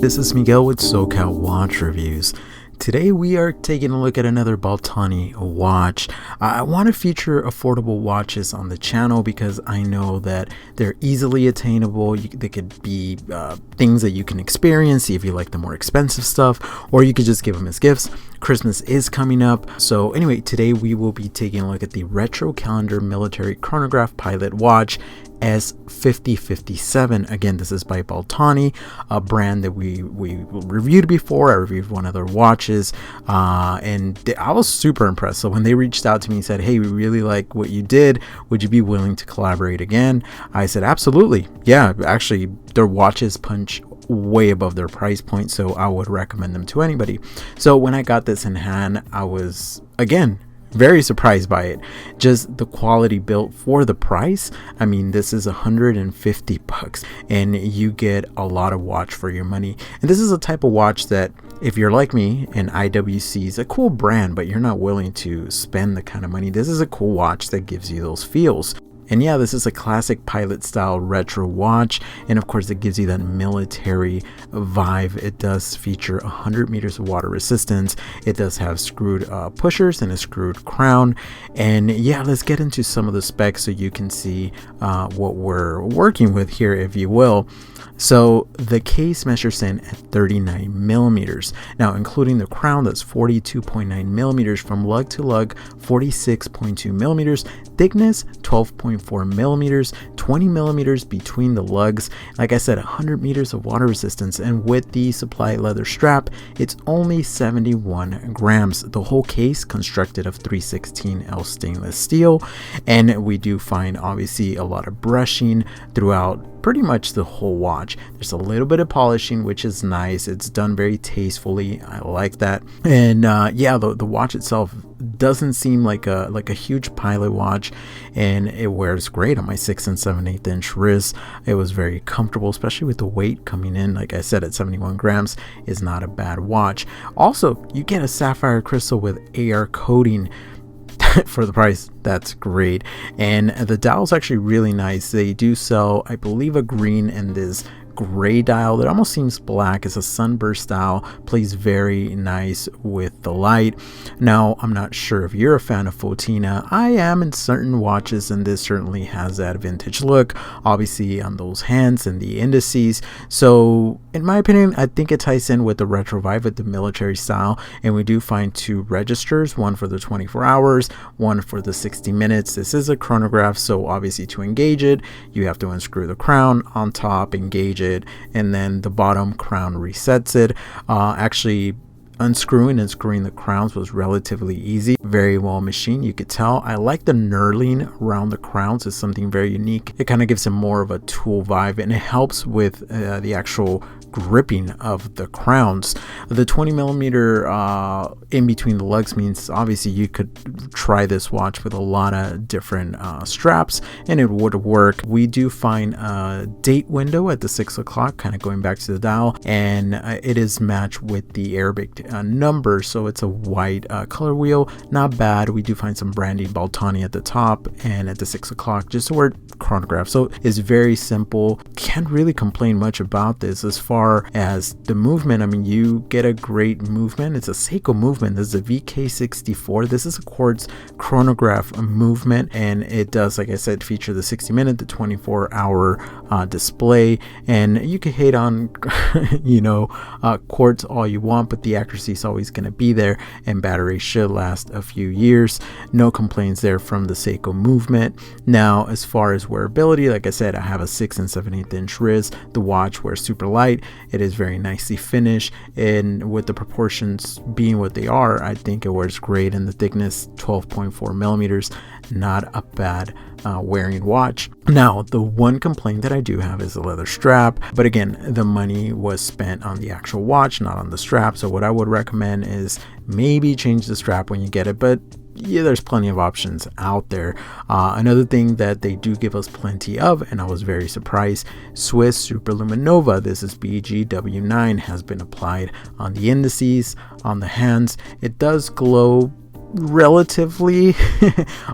this is Miguel with SoCal Watch Reviews. Today we are taking a look at another Baltani watch. I want to feature affordable watches on the channel because I know that they're easily attainable. They could be things that you can experience, see if you like the more expensive stuff, or you could just give them as gifts. Christmas is coming up. So anyway, today we will be taking a look at the Retro Calendar Military Chronograph Pilot Watch S5057. Again, this is by Baltani, a brand that we reviewed before. I reviewed one of their watches, and I was super impressed. So when they reached out to me and said, hey, we really like what you did, would you be willing to collaborate again? I said, absolutely. Yeah, actually their watches punch way above their price point, so I would recommend them to anybody. So when I got this in hand, I was, again, very surprised by it. Just the quality built for the price. I mean, this is $150 and you get a lot of watch for your money. And this is a type of watch that, if you're like me and IWC is a cool brand, but you're not willing to spend the kind of money, this is a cool watch that gives you those feels. And yeah, this is a classic pilot style retro watch, and of course it gives you that military vibe. It does feature 100 meters of water resistance. It does have screwed pushers and a screwed crown. And yeah, let's get into some of the specs so you can see what we're working with here, if you will. So the case measures in at 39 millimeters. Now, including the crown, that's 42.9 millimeters from lug to lug, 46.2 millimeters, thickness 12.4 millimeters, 20 millimeters between the lugs. Like I said, 100 meters of water resistance, and with the supply leather strap, it's only 71 grams. The whole case constructed of 316L stainless steel, and we do find obviously a lot of brushing throughout pretty much the whole watch. There's a little bit of polishing, which is nice. It's done very tastefully. I like that. And yeah, the watch itself doesn't seem like a huge pilot watch, and it wears great on my 6 7/8 inch wrist. It was very comfortable, especially with the weight coming in. Like I said, at 71 grams is not a bad watch. Also, you get a sapphire crystal with AR coating for the price. That's great. And the dial is actually really nice. They do sell, I believe, a green and this gray dial that almost seems black. It's a sunburst dial, plays very nice with the light. Now, I'm not sure if you're a fan of Fotina. I am in certain watches, and this certainly has that vintage look, obviously on those hands and the indices. So in my opinion, I think it ties in with the retro vibe, with the military style. And we do find two registers, one for the 24 hours, one for the 60 minutes. This is a chronograph, so obviously to engage it, you have to unscrew the crown on top, engage it, and then the bottom crown resets it. Actually, unscrewing and screwing the crowns was relatively easy, very well machined. You could tell. I like the knurling around the crowns. It's something very unique. It kind of gives them more of a tool vibe, and it helps with the actual gripping of the crowns. The 20 millimeter in between the lugs means obviously you could try this watch with a lot of different straps, and it would work. We do find a date window at the 6 o'clock, kind of going back to the dial, and it is matched with the Arabic number, so it's a white color wheel. Not bad. We do find some branding Baltani at the top, and at the 6 o'clock just the word chronograph. So it's very simple. Can't really complain much about this. As far as the movement, I mean, you get a great movement. It's a Seiko movement. This is a VK64. This is a quartz chronograph movement, and it does, like I said, feature the 60-minute, the 24-hour display. And you can hate on quartz all you want, but the accuracy is always going to be there, and battery should last a few years. No complaints there from the Seiko movement. Now, as far as wearability, like I said, I have a 6 7/8 inch wrist. The watch wears super light. It is very nicely finished, and with the proportions being what they are, I think it wears great. And the thickness 12.4 millimeters, not a bad wearing watch. Now, the one complaint that I do have is the leather strap, but again, the money was spent on the actual watch, not on the strap. So what I would recommend is maybe change the strap when you get it, but yeah, there's plenty of options out there. Another thing that they do give us plenty of, and I was very surprised, Swiss Superluminova. This is BGW9, has been applied on the indices, on the hands. It does glow relatively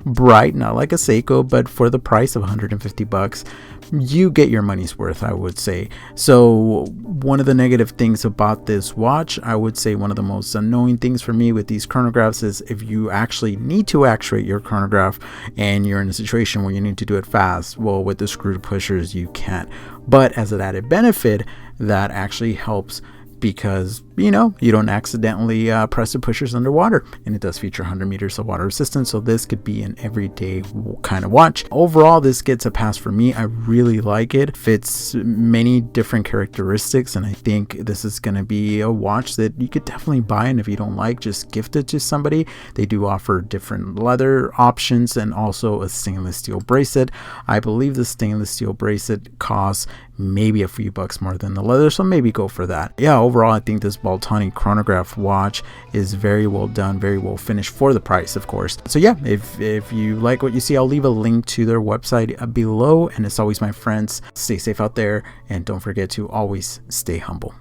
bright, not like a Seiko, but for the price of $150, you get your money's worth, I would say. So one of the negative things about this watch, I would say one of the most annoying things for me with these chronographs is if you actually need to actuate your chronograph and you're in a situation where you need to do it fast, well, with the screw pushers you can't. But as an added benefit, that actually helps because you don't accidentally press the pushers underwater, and it does feature 100 meters of water resistance, so this could be an everyday kind of watch. Overall, this gets a pass for me. I really like it. Fits many different characteristics, and I think this is going to be a watch that you could definitely buy, and if you don't like, just gift it to somebody. They do offer different leather options and also a stainless steel bracelet. I believe the stainless steel bracelet costs maybe a few bucks more than the leather, so maybe go for that. Yeah, overall I think this Baltani chronograph watch is very well done, very well finished for the price, of course. So yeah, if you like what you see, I'll leave a link to their website below, and as always, my friends, stay safe out there and don't forget to always stay humble.